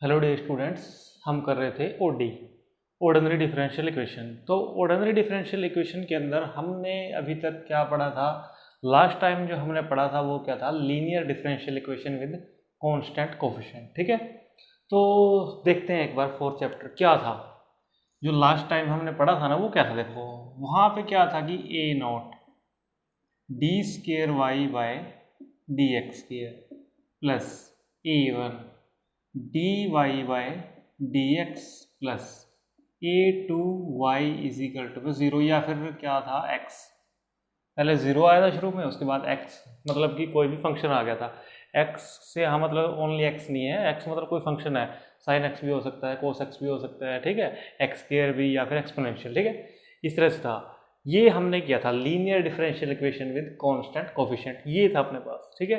Hello day students. हम कर रहे थे ओडी, ऑर्डिनरी डिफरेंशियल इक्वेशन। तो ऑर्डिनरी डिफरेंशियल इक्वेशन के अंदर हमने अभी तक क्या पढ़ा था? लास्ट टाइम जो हमने पढ़ा था वो क्या था? Linear differential equation with constant coefficient. ठीक है, तो देखते हैं एक बार फोर्थ चैप्टर क्या था। जो लास्ट टाइम हमने पढ़ा था ना वो क्या था, देखो वहाँ पे क्या था कि a naught d square y by d x square plus a one d y by d x plus a two y is equal to zero, या फिर क्या था एक्स। पहले ज़ीरो आया था शुरू में, उसके बाद एक्स, मतलब कि कोई भी फंक्शन आ गया था। एक्स से हाँ मतलब ओनली एक्स नहीं है, एक्स मतलब कोई फंक्शन है, साइन एक्स भी हो सकता है, कोस एक्स भी हो सकता है, ठीक है, एक्स स्क्वायर भी, या फिर एक्सपोनेंशियल। ठीक है, इस तरह से था। ये हमने किया था linear differential equation with constant coefficient, ये था अपने पास। ठीक है,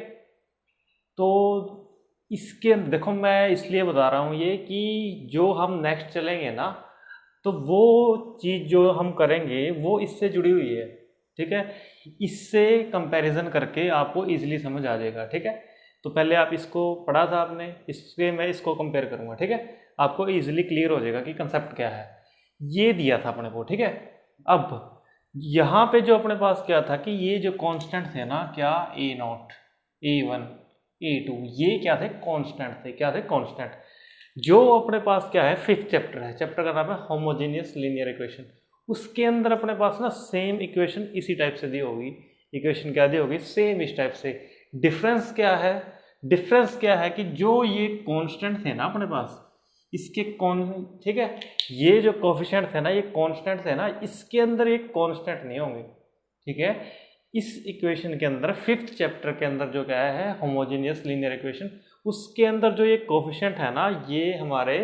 तो इसके देखो मैं इसलिए बता रहा हूँ ये कि जो हम नेक्स्ट चलेंगे ना, तो वो चीज़ जो हम करेंगे वो इससे जुड़ी हुई है। ठीक है, इससे कंपैरिजन करके आपको इजीली समझ आ जाएगा। ठीक है, तो पहले आप इसको पढ़ा था आपने, इससे मैं इसको कंपेयर करूँगा। ठीक है, आपको इजीली क्लियर हो जाएगा कि कंसेप्ट क्या है। ये दिया था अपने को। ठीक है, अब यहाँ पे जो अपने पास क्या था कि ये जो कांस्टेंट थे ना, क्या a naught, a one, a two, ये क्या थे? कांस्टेंट थे। क्या थे? कांस्टेंट। जो अपने पास क्या है, फिफ्थ चैप्टर है, चैप्टर का नाम है होमोजेनियस लीनियर इक्वेशन। उसके अंदर अपने पास ना सेम इक्वेशन इसी टाइप से दी होगी। इक्वेशन क्या दी होगी? सेम इस टाइप से। डिफरेंस क्या है? डिफरेंस क्या है कि जो ये कांस्टेंट थे ना अपने पास, इसके कौन, ठीक है, ये जो कोफिशिएंट थे ना, ये कांस्टेंट थे ना, इसके अंदर ये कांस्टेंट नहीं होंगे। ठीक है, इस इक्वेशन के अंदर फिफ्थ चैप्टर के अंदर जो क्या है, होमोजेनियस लीनियर इक्वेशन, उसके अंदर जो ये कोफिशिएंट है ना, ये हमारे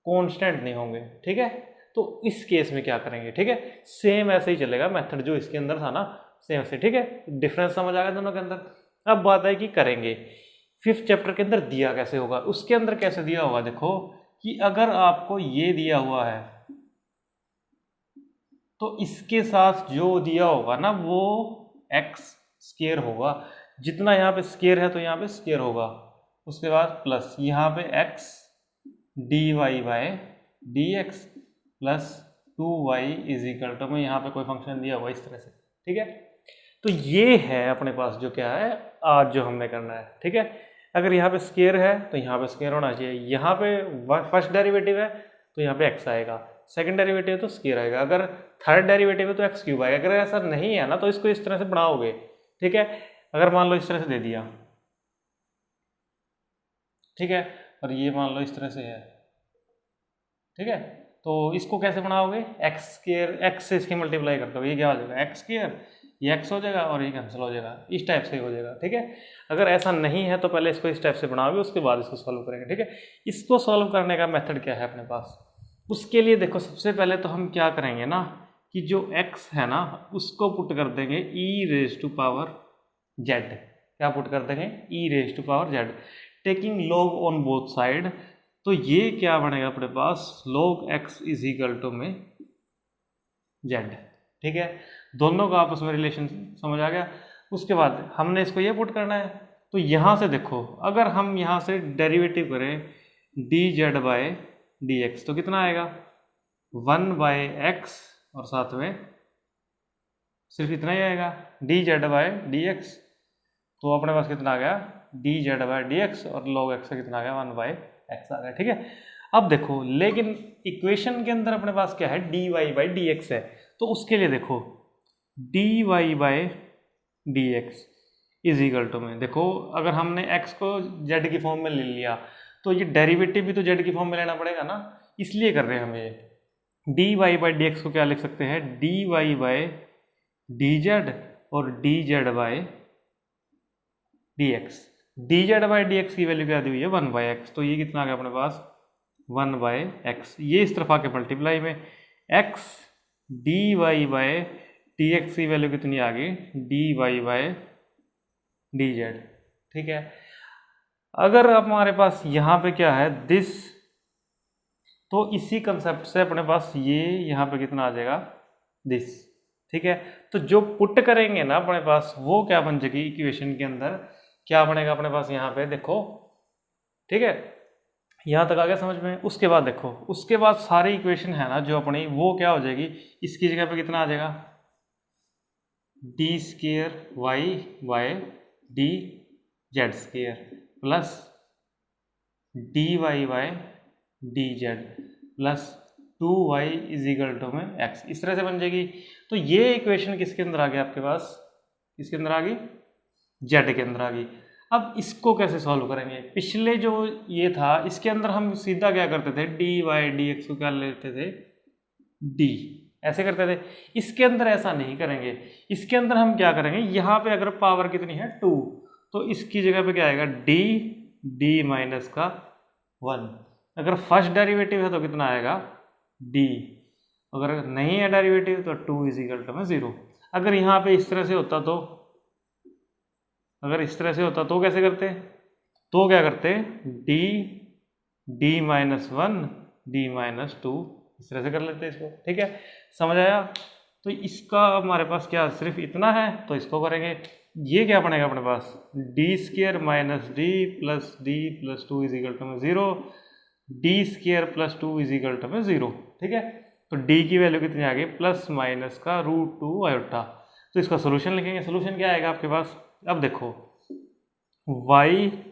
कांस्टेंट नहीं होंगे। ठीक है, तो इस केस में क्या करेंगे? ठीक है, सेम ऐसे ही चलेगा मेथड जो इसके अंदर था ना, सेम से। ठीक है, डिफरेंस समझ आ गया दोनों के अंदर। अब बात है कि करेंगे फिफ्थ चैप्टर के अंदर दिया कैसे होगा। उसके अंदर कैसे दिया होगा, देखो कि अगर आपको ये दिया हुआ है तो इसके साथ जो दिया होगा ना वो एक्स स्केयर होगा। जितना यहाँ पे स्केयर है तो यहाँ पे स्केयर होगा। उसके बाद प्लस यहाँ पे x d y by d x plus two y is equal to में यहाँ पे कोई फंक्शन दिया हुआ इस तरह से। ठीक है, तो ये है अपने पास जो क्या है आज जो हमने करना है। ठीक है, अगर यहाँ पे स्केयर है तो यहाँ पे स्केयर होना चाहिए। यहाँ पे फर्स्ट डेरिवेटिव है तो यहाँ पे एक्स आएगा, सेकंड डेरिवेटिव है तो स्केयर आएगा, अगर थर्ड डेरिवेटिव है तो एक्स क्यूब आएगा। अगर ऐसा नहीं है ना तो इसको इस तरह से बनाओगे। ठीक है, अगर मान लो इस तरह से दे दिया, ठीक है, और ये मान लो इस तरह से है। ठीक है, तो इसको कैसे बनाओगे? एक्स स्केयर, एक्स से इसके मल्टीप्लाई कर दो, ये क्या हो जाएगा? एक्स स्केयर, ये एक्स हो जाएगा और ये कैंसिल हो जाएगा, इस टाइप से हो जाएगा। ठीक है, अगर ऐसा नहीं है तो पहले इसको इस टाइप से बनाओगे, उसके बाद इसको सॉल्व करेंगे। ठीक है, इसको सॉल्व करने का मेथड क्या है अपने पास? उसके लिए देखो सबसे पहले तो हम क्या करेंगे ना कि जो x है ना उसको पुट कर देंगे e raise to power z. क्या पुट कर देंगे? E raise to power z, taking log on both side. तो ये क्या बनेगा अपने पास? log x is equal to में जेड। ठीक है, दोनों का आपस में रिलेशन समझ आ गया। उसके बाद हमने इसको ये पुट करना है, तो यहाँ से देखो अगर हम यहाँ से डेरिवेटिव करें d z by d x तो कितना आएगा? 1 बाय एक्स और साथ में सिर्फ इतना ही आएगा d z by d x. तो अपने पास कितना आ गया? D z by d x, और log x का कितना आ गया? 1 बाय एक्स आ गया। ठीक है, अब देखो लेकिन इक्वेशन के अंदर अपने पास क्या है? D y by d x है। तो उसके लिए देखो d y by d x is equal to में, देखो अगर हमने x को z की फॉर्म में ले लिया तो ये डेरिवेटिव भी तो z की फॉर्म में लेना पड़ेगा ना, इसलिए कर रहे हैं हम ये। D y by d x को क्या लिख सकते हैं? D y by d z और d z by d x. D z by d x की वैल्यू क्या दी हुई है? 1 बाय एक्स। तो ये कितना आ गया अपने पास? 1 बाय एक्स। ये इस तरफ आके मल्टीप्लाई में x d y by d x की वैल्यू कितनी आ गई? D y by d z. ठीक है, अगर हमारे पास यहाँ पे क्या है दिस, तो इसी कंसेप्ट से अपने पास ये यहाँ पे कितना आ जाएगा? दिस। ठीक है, तो जो पुट करेंगे ना अपने पास वो क्या बन जाएगी इक्वेशन के अंदर? क्या बनेगा अपने पास यहाँ पे देखो? ठीक है, यहाँ तक आ गया समझ में। उसके बाद देखो, उसके बाद सारी इक्वेशन है ना जो अपनी, वो क्या हो जाएगी, इसकी जगह पे कितना आ जाएगा, d square y by d z square plus d y by d z plus 2y is equal to में x, इस तरह से बन जाएगी। तो ये इक्वेशन किसके अंदर आ गई आपके पास, किसके अंदर आ गई, z के अंदर आ गई। अब इसको कैसे सॉल्व करेंगे, पिछले जो ये था इसके अंदर हम सीधा क्या करते थे, डी वाई डी एक्स को क्या लेते थे, d, ऐसे करते थे। इसके अंदर ऐसा नहीं करेंगे, इसके अंदर हम क्या करेंगे, यहाँ पे अगर पावर कितनी है 2, तो इसकी जगह पे क्या आएगा, d माइनस का 1। अगर फर्स्ट डेरिवेटिव है तो कितना आएगा, d, अगर नहीं है डेरिवेटिव तो 2 इज इक्वल टू में 0। अगर यहाँ पे इस तरह से होता तो, अगर इस तरह से होता तो कैसे करते, तो क्या करते, d माइनस 1 d माइनस 2, इस तरह से कर लेते हैं इसको। ठीक है, समझ आया। तो इसका हमारे पास क्या सिर्फ इतना है, तो इसको करेंगे। ये क्या बनेगा अपने पास, d square minus d plus 2 is equal to में 0, d square plus 2 is equal to में 0। ठीक है, तो डी की वैल्यू कितनी आ गई, प्लस माइनस का √2 आयोटा। तो इसका सोल्यूशन लिखेंगे, सोल्यूशन क्या आएगा आपके पास, अब देखो y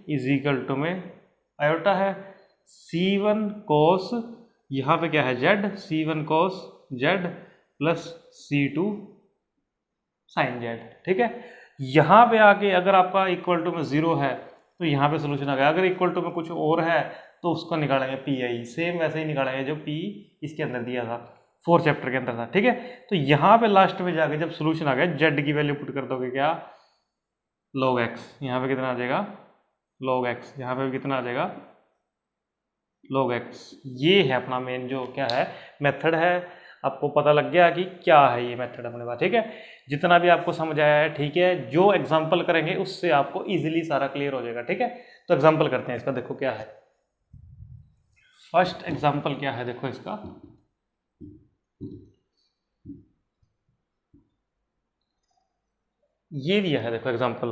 इज इक्वल टू में आयोटा है c1 cos, यहाँ पे क्या है z, c1 cos z plus c2 sin z। ठीक है, यहाँ पे आके अगर आपका इक्वल टू में 0 है तो यहाँ पे सोल्यूशन आ गया। अगर इक्वल टू में कुछ और है तो उसको निकालेंगे पी, सेम वैसे ही निकालेंगे जो पी इसके अंदर दिया था, 4 चैप्टर के अंदर था। ठीक है, तो यहाँ पे लास्ट में जाके जब सोल्यूशन आ गया, जेड की वैल्यू पुट कर दोगे क्या, log x, यहाँ पे कितना आ जाएगा log x, यहाँ पे कितना आ जाएगा log x। ये है अपना मेन जो क्या है मेथड है। आपको पता लग गया कि क्या है ये मेथड अपने पास। ठीक है, जितना भी आपको समझ आया है, ठीक है, जो एग्जांपल करेंगे उससे आपको इजीली सारा क्लियर हो जाएगा। ठीक है, तो एग्जांपल करते हैं इसका, देखो क्या है फर्स्ट एग्जांपल, क्या है देखो इसका, ये दिया है देखो एग्जांपल।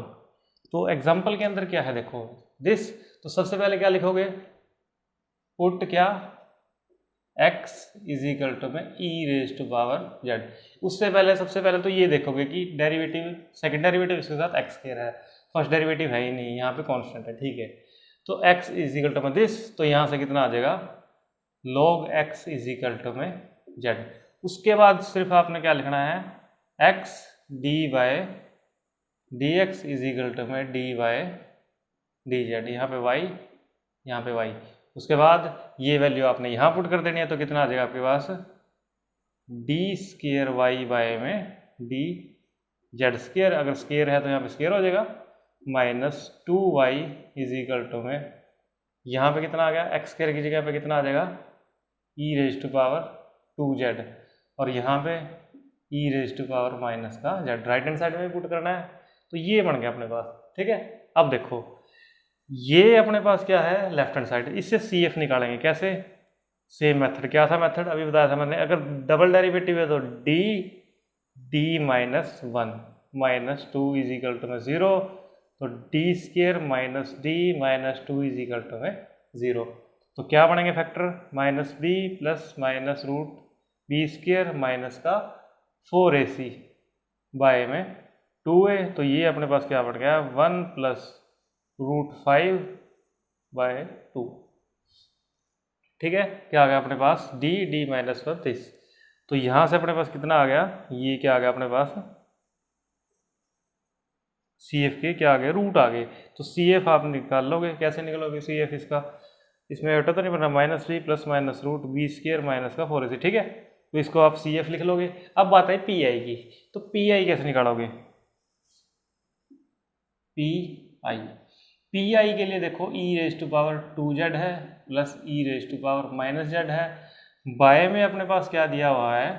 तो एग्जांपल के अंदर क्या है देखो दिस, तो सबसे पहले क्या लिखोगे, पुट क्या, x इज इक्वल टू में e raise to power z। उससे पहले सबसे पहले तो ये देखोगे कि डेरिवेटिव, सेकंड डेरिवेटिव इसके साथ x स्क्वायर है, फर्स्ट डेरिवेटिव है ही नहीं, यहाँ पे कांस्टेंट है। ठीक है, तो x इज इक्वल टू में दिस, तो यहाँ से कितना आ जाएगा log x is equal to में z। उसके बाद सिर्फ आपने क्या लिखना है, x dy dx is equal to में dy dz, यहाँ पे y, यहाँ पे y। उसके बाद ये वैल्यू आपने यहाँ पुट कर देनी है, तो कितना आ जाएगा आपके पास, डी स्क्वेयर वाई बाय में डी जेड स्क्वेयर, अगर स्क्वेयर है तो यहाँ पे स्क्वेयर हो जाएगा, minus 2y is equal to में, यहाँ पे कितना आ गया, एक्स स्क्वेयर की जगह पे कितना आ जाएगा, e raise to power 2z, और यहाँ पे e raise to power minus का z, राइट हैंड साइड में पुट करना है। तो ये बन गया अपने पास। ठीक है, अब देखो ये अपने पास क्या है, लेफ्ट हैंड साइड, इससे CF निकालेंगे कैसे, सेम मेथड, क्या था मेथड अभी बताया था मैंने, अगर डबल डेरिवेटिव है तो d minus 1 minus 2 is equal to में 0, तो d square minus d minus 2 is equal to में 0। तो क्या बनेंगे factor, minus b plus minus root b square minus का 4ac बाय में 2a, तो ये अपने पास क्या बढ़ गया, 1 प्लस √5 बाय 2। ठीक है, क्या आ गया अपने पास, डी माइनस 1। तो यहाँ से अपने पास कितना आ गया, ये क्या आ गया अपने पास, CF के क्या आ गए, रूट आ गए। तो CF आप निकाल लोगे, कैसे निकालोगे CF इसका, इसमें बेटा तो नहीं बना, minus b plus minus root b square minus का 4ac। ठीक है, तो इसको आप CF लिख लोगे। अब बात है PI की, तो PI कैसे निकालोगे, PI के लिए देखो e raise to power 2z है plus e raise to power minus z है, बाय में अपने पास क्या दिया हुआ है,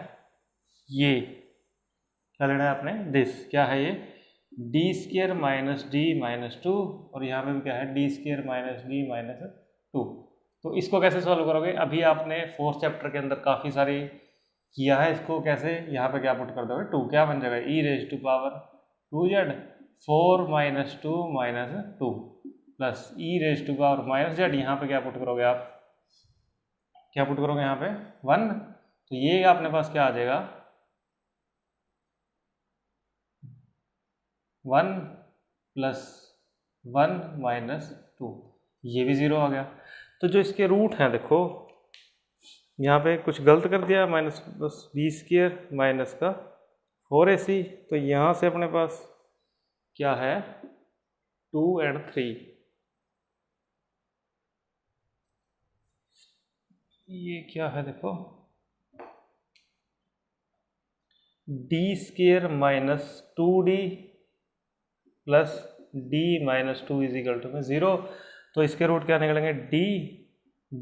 ये क्या लेना है आपने, दिस क्या है ये, D square minus d minus 2, और यहाँ पे भी क्या है, D square minus d minus 2। तो इसको कैसे सॉल्व करोगे, अभी आपने 4th चैप्टर के अंदर काफ़ी सारी किया है इसको, कैसे, यहाँ पे क्या पुट कर दोगे, 2 क्या बन जाएगा, e raise to power 2z 4 minus 2 minus 2, plus e raise to power minus z, यहाँ पे क्या पुट करोगे आप, क्या पुट करोगे यहाँ पे 1, तो ये अपने पास क्या आ जाएगा 1 प्लस 1 माइनस 2, ये भी 0 आ गया। तो जो इसके रूट हैं देखो, यहाँ पे कुछ गलत कर दिया, माइनस बस बी स्क्वायर माइनस का 4ac, तो यहाँ से अपने पास क्या है 2 और 3, ये क्या है देखो d square minus 2d plus d minus 2 is equal to में 0, तो इसके रूट क्या निकलेंगे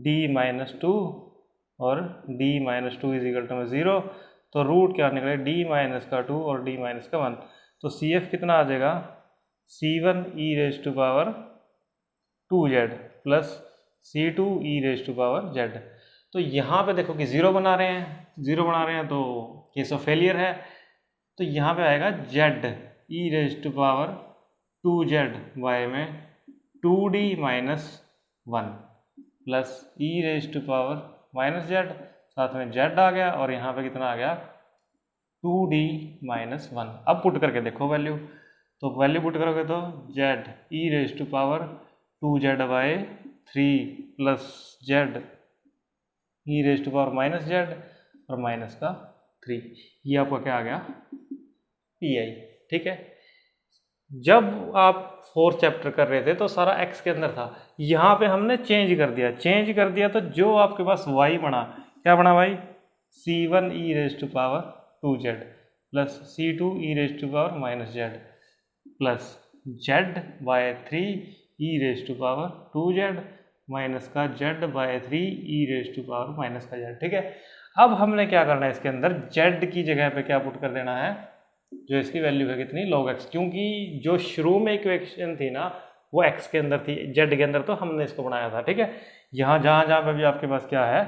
d माइनस 2 और d minus 2 is equal to में 0, तो रूट क्या निकले d माइनस का 2 और d माइनस का 1, तो CF कितना आ जाएगा C1 e raise to power 2z plus C2 e raise to power z। तो यहाँ पे देखो कि 0 बना रहे हैं तो केस ऑफ फेलियर है, तो यहाँ पे आएगा z e raise to power 2z y में 2d minus 1 plus e raise to power minus z, साथ में z आ गया और यहाँ पे कितना आ गया 2d माइनस 1। अब पुट करके देखो वैल्यू, तो वैल्यू पुट करोगे तो z e raise to power 2z by 3 plus z e raise to power minus z और माइनस का 3, ये आपका क्या आ गया PI। ठीक है, जब आप 4th चैप्टर कर रहे थे तो सारा x के अंदर था, यहाँ पे हमने चेंज कर दिया तो जो आपके पास y बना, क्या बना भाई C1 e raise to power 2z plus C2 e raise to power minus z plus z by 3 e raise to power 2z minus का z by 3 e raise to power minus का z। ठीक है, अब हमने क्या करना है, इसके अंदर z की जगह पे क्या पुट कर देना है, जो इसकी वैल्यू है कितनी log x, क्योंकि जो शुरू में इक्वेशन थी ना वो x के अंदर थी, z के अंदर, तो हमने इसको बनाया था। ठीक है, यहाँ जहाँ पे भी आपके पास क्या है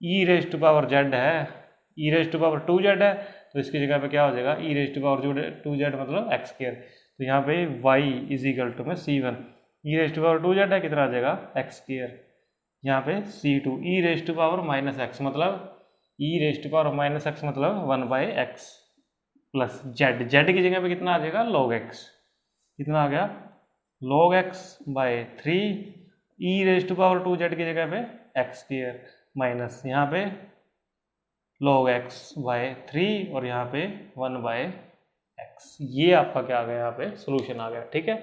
e raise to power z है, e raise to power 2z है, तो इसकी जगह पे क्या हो जाएगा e raise to power 2z मतलब x स्क्वायर, तो यहाँ पे y इज इक्वल टू में C1 e raise to power 2z है, कितना आ जाएगा x स्क्वायर, यहाँ पे C2 e raise to power minus x मतलब e raise to power minus x मतलब 1 बाई x प्लस z की जगह पे कितना आ जाएगा log x, कितना आ गया log x by 3 e raise to power 2z की जगह पे x स्क्वायर माइनस यहाँ पे log x बाय 3 और यहाँ पे 1 बाय x, ये आपका क्या आ गया, यहाँ पे सोल्यूशन आ गया। ठीक है,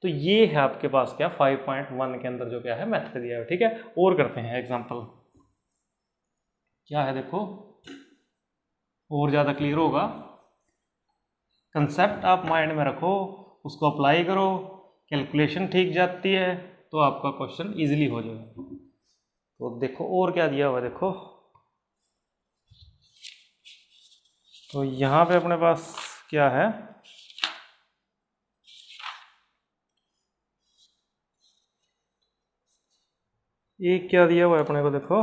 तो ये है आपके पास क्या 5.1 के अंदर जो क्या है मेथड दिया है। ठीक है, और करते हैं एग्जांपल, क्या है देखो और ज़्यादा क्लियर होगा, कंसेप्ट आप माइंड में रखो, उसको अप्लाई करो, कैलकुलेशन ठीक जाती है तो आपका क्वेश्चन इजीली हो जाएगा। तो देखो और क्या दिया हुआ है, देखो तो यहाँ पे अपने पास क्या है, एक क्या दिया हुआ है अपने को, देखो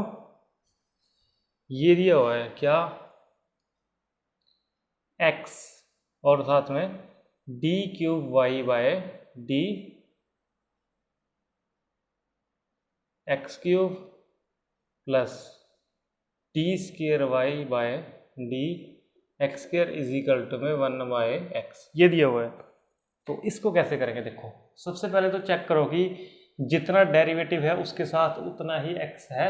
ये दिया हुआ है क्या x और साथ में d cube y by d x cube plus d square y by d x square is equal to में 1 बाय एक्स, ये दिया हुआ है। तो इसको कैसे करेंगे, देखो सबसे पहले तो चेक करो कि जितना डेरिवेटिव है उसके साथ उतना ही x है,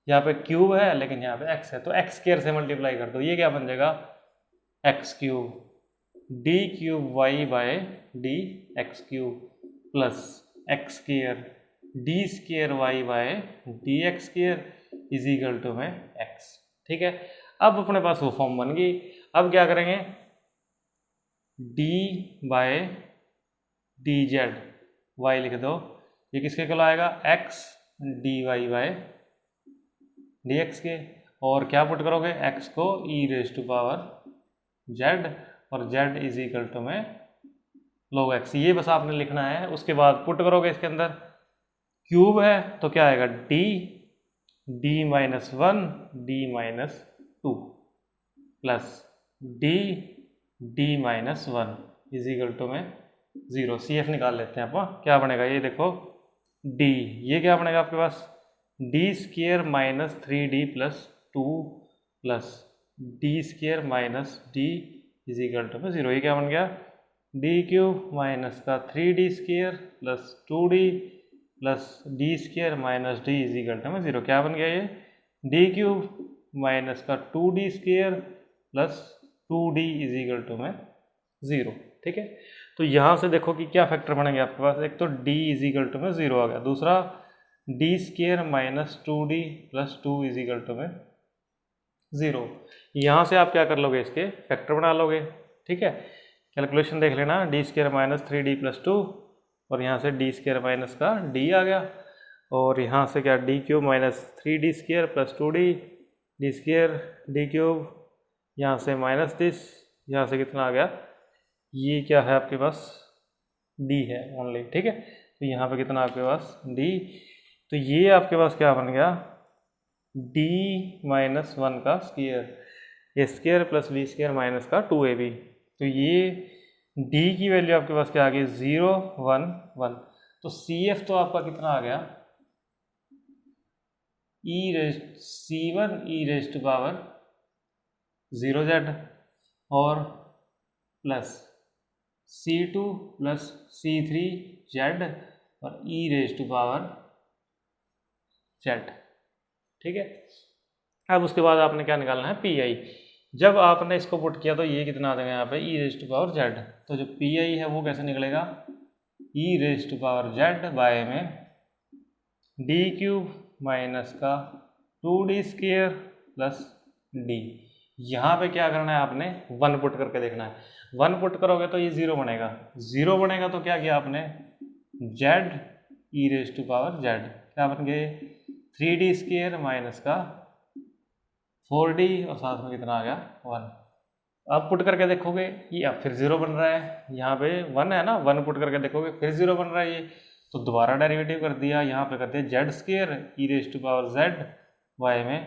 यहाँ पे क्यूब है लेकिन यहाँ पे x है, तो x स्क्वायर से मल्टीप्लाई कर दो, ये क्या बन जाएगा x cube d cube y by d x cube plus x square d square y by d x square is equal to में x। ठीक है, अब अपने पास वो फॉर्म बन गई। अब क्या करेंगे d by d z y लिख दो, ये किसके कहलाएगा x dy बाय dx के, और क्या पुट करोगे x को e raise to power z और z इज इक्वल टू में log x, ये बस आपने लिखना है। उसके बाद पुट करोगे इसके अंदर, क्यूब है तो क्या आएगा d minus 1 d minus 2 plus d minus 1 is equal to में 0। सी एफ निकाल लेते हैं आप, क्या बनेगा ये देखो डी, ये क्या बनेगा आपके पास d square minus 3d plus 2 plus d square minus d is equal to में 0। ये क्या बन गया डी क्यूब माइनस का 3d square plus 2d plus d square minus d is equal to में 0। क्या बन गया ये डी क्यूब माइनस का 2d square plus 2d is equal to में 0। ठीक है, तो यहाँ से देखो कि क्या फैक्टर बनेंगे आपके पास, एक तो d इज इक्वल टू में 0 आ गया, दूसरा d square minus 2d plus 2 is equal to में 0। यहाँ से आप क्या कर लोगे, इसके फैक्टर बना लोगे। ठीक है, कैलकुलेशन देख लेना, D square minus 3d plus 2 और यहाँ से डी स्क्वेयर माइनस का d आ गया, और यहाँ से क्या D cube minus 3d square plus 2d D square D cube, यहाँ से माइनस दिस, यहाँ से कितना आ गया, ये क्या है आपके पास d है ओनली। ठीक है, तो यहाँ पे कितना आपके पास d, तो ये आपके पास क्या बन गया d माइनस 1 का square, a square plus b square minus का 2ab। तो ये d की वैल्यू आपके पास क्या आ गई 0 1 1। तो CF तो आपका कितना आ गया C1 e raise to power 0z और प्लस C2 प्लस C3z और e raise to power z। ठीक है, अब उसके बाद आपने क्या निकालना है PI। जब आपने इसको पुट किया तो ये कितना आ जाएगा यहाँ पे e raise to power z। तो जो PI है वो कैसे निकलेगा e raise to power z by में डी क्यूब माइनस का 2d स्क्वेयर प्लस d। यहाँ पे क्या करना है आपने 1 पुट करके देखना है, 1 पुट करोगे तो ये 0 बनेगा, 0 बनेगा तो क्या किया आपने z e raise to power z, क्या बन गए 3d स्क्वेयर माइनस का 4d और साथ में कितना आ गया 1। अब पुट करके देखोगे ये अब फिर 0 बन रहा है, यहाँ पे 1 है ना, 1 पुट करके देखोगे फिर 0 बन रहा है ये, तो दोबारा डेरिवेटिव कर दिया, यहाँ पे कर दिया z square e raise to power z y में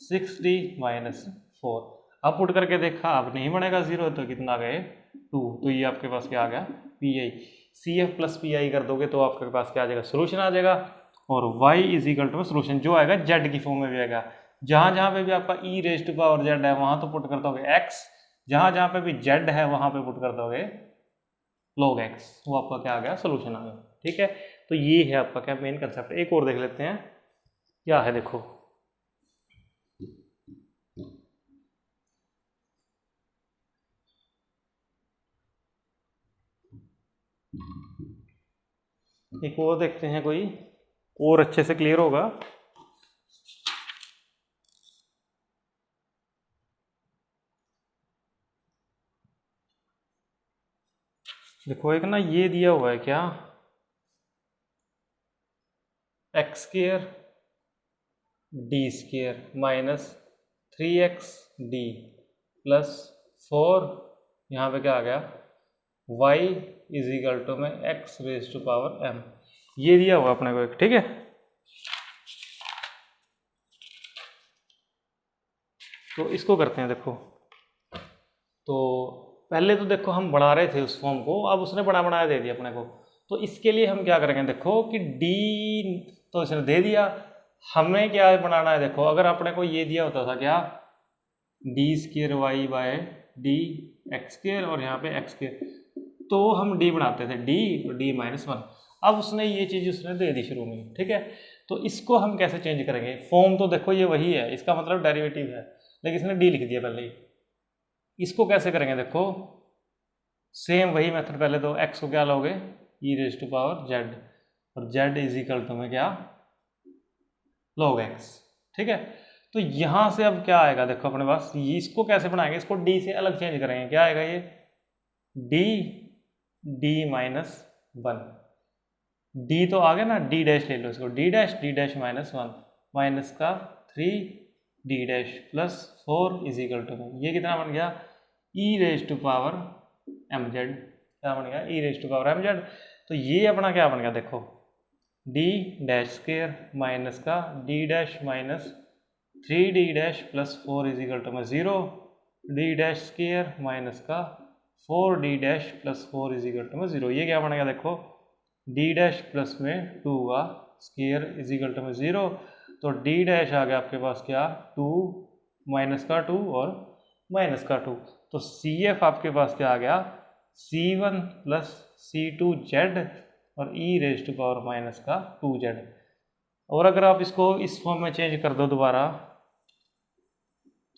6d माइनस 4। अब पुट करके देखा अब नहीं बनेगा 0, तो कितना गए 2। तो ये आपके पास क्या आ गया PI। CF प्लस PI कर दोगे तो आपके पास क्या आ जाएगा सोल्यूशन आ जाएगा, और y is equal to solution जो आएगा z की फॉर्म में भी आएगा। जहाँ जहाँ पे भी आपका e raise to power z है वहाँ तो पुट कर दोगे x, जहाँ जहाँ पे भी z है वहाँ पे पुट कर दोगे log x, वो आपका क्या आ गया सोल्यूशन आ गया। ठीक है, तो ये है आपका क्या मेन कंसेप्ट। एक और देख लेते हैं क्या है, देखो एक और देखते हैं कोई और अच्छे से क्लियर होगा। देखो एक ना ये दिया हुआ है क्या x square d square minus 3xd plus 4, यहाँ पे क्या आ गया y इज इक्वल टू में x raise to power m, ये दिया हुआ अपने को एक। ठीक है, तो इसको करते हैं। देखो तो पहले तो देखो हम बढ़ा रहे थे उस फॉर्म को, अब उसने बड़ा बनाया दे दिया अपने को, तो इसके लिए हम क्या करेंगे देखो कि d तो इसने दे दिया, हमें क्या बनाना है देखो, अगर अपने को ये दिया होता था क्या d square y by d x square और यहाँ पे एक्स स्क्वेयर, तो हम d बनाते थे d और d माइनस 1। अब उसने ये चीज़ उसने दे दी शुरू में। ठीक है, तो इसको हम कैसे चेंज करेंगे, फॉर्म तो देखो ये वही है, इसका मतलब डेरिवेटिव है, लेकिन इसने d लिख दिया पहले ही। इसको कैसे करेंगे देखो, सेम वही मेथड, पहले तो x को क्या लोगे e raise to power z और z इज इक्वल टू में क्या log x। ठीक है, तो यहाँ से अब क्या आएगा देखो अपने पास, ये इसको कैसे बनाएंगे, इसको d से अलग चेंज करेंगे, क्या आएगा ये d माइनस 1, d तो आ गया ना, d डैश ले लो इसको, d डैश माइनस 1 माइनस का 3d dash plus 4 is equal to, ये कितना बन गया e raise to power mz, क्या बन गया e raise to power mz। तो ये अपना क्या बन गया देखो d डैश स्क्वेयर माइनस का d dash minus 3d dash plus 4 is equal to में 0, d डैश स्क्वेयर माइनस का 4d plus 4 is equal to 0। ये क्या बनेगा देखो, d प्लस में 2 का स्क्वायर इज इक्वल टू 0। तो d आ गया आपके पास क्या, 2 माइनस का 2 और माइनस का 2। तो CF आपके पास क्या आ गया, C1 प्लस C2z और e⁻⁻ माइनस का 2z। और अगर आप इसको इस फॉर्म में चेंज कर दो दोबारा,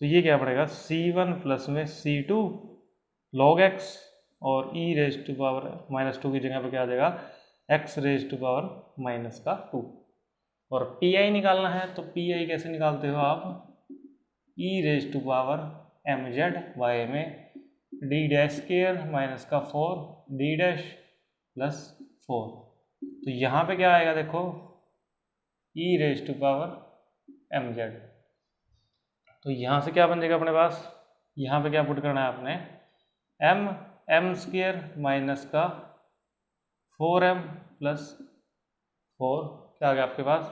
तो ये क्या पड़ेगा, C1 प्लस में C2 log x और e⁻⁻2 की जगह पे क्या आ जाएगा, x⁻⁻2। और PI निकालना है, तो PI कैसे निकालते हो आप, e⁻mz y में d² माइनस का 4 d प्लस 4। तो यहाँ पे क्या आएगा देखो, e⁻mz। तो यहाँ से क्या बन जाएगा अपने पास, यहाँ पे क्या पुट करना है आपने, m² माइनस का 4m प्लस 4, क्या आ गया आपके पास,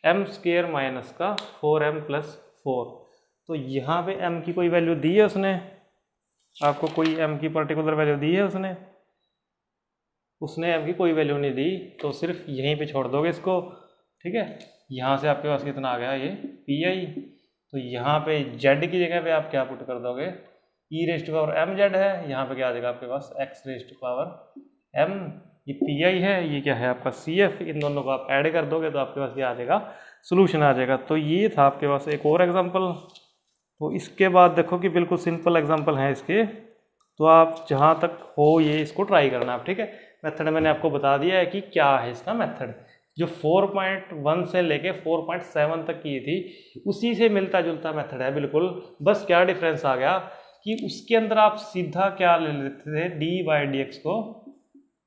m² माइनस का 4m प्लस 4। तो यहाँ पे m की कोई वैल्यू दी है उसने, आपको कोई m की पर्टिकुलर वैल्यू दी है उसने m की कोई वैल्यू नहीं दी, तो सिर्फ यहीं पे छोड़ दोगे इसको, ठीक है। यहाँ से आपके पास कितना आ गया, ये PI। तो यहाँ पे z की जगह पे आप क्या पुट कर दोगे, e⁻mz है, यहाँ पे क्या आ जाएगा आपके पास, x⁻m। ये PI है, ये क्या है आपका CF। इन दोनों को आप ऐड कर दोगे तो आपके पास क्या आ जाएगा, सोल्यूशन आ जाएगा। तो ये था आपके पास एक और एग्जांपल। तो इसके बाद देखो कि बिल्कुल सिंपल एग्जांपल है इसके, तो आप जहाँ तक हो ये इसको ट्राई करना आप, ठीक है। मेथड मैंने आपको बता दिया है कि क्या है इसका मेथड, जो 4.1 से लेके 4.7 तक की थी उसी से मिलता जुलता मेथड है बिल्कुल। बस क्या डिफरेंस आ गया कि उसके अंदर आप सीधा क्या ले लेते थे, d/dx को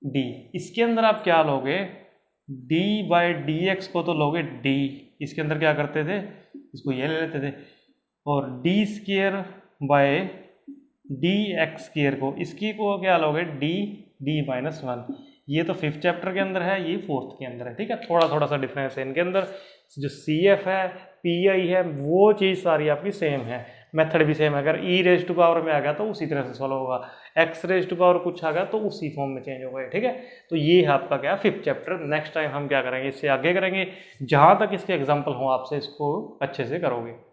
d, इसके अंदर आप क्या लोगे, d/dx को तो लोगे d, इसके अंदर क्या करते थे, इसको ये ले लेते थे, और d² बाय dx² को, इसकी को क्या लोगे, d-1। ये तो 5th चैप्टर के अंदर है, ये 4th के अंदर है, ठीक है। थोड़ा थोड़ा सा डिफरेंस है इनके अंदर। जो CF है, PI है, वो चीज़ सारी आपकी सेम है, मेथड भी सेम है। अगर e⁻ में आ गया तो उसी तरह से सॉल्व होगा, x⁻ कुछ आ गया तो उसी फॉर्म में चेंज होगा, ठीक है। तो ये है आपका क्या 5th चैप्टर। नेक्स्ट टाइम हम क्या करेंगे, इससे आगे करेंगे, जहाँ तक इसके एग्जाम्पल हो आपसे इसको अच्छे से करोगे।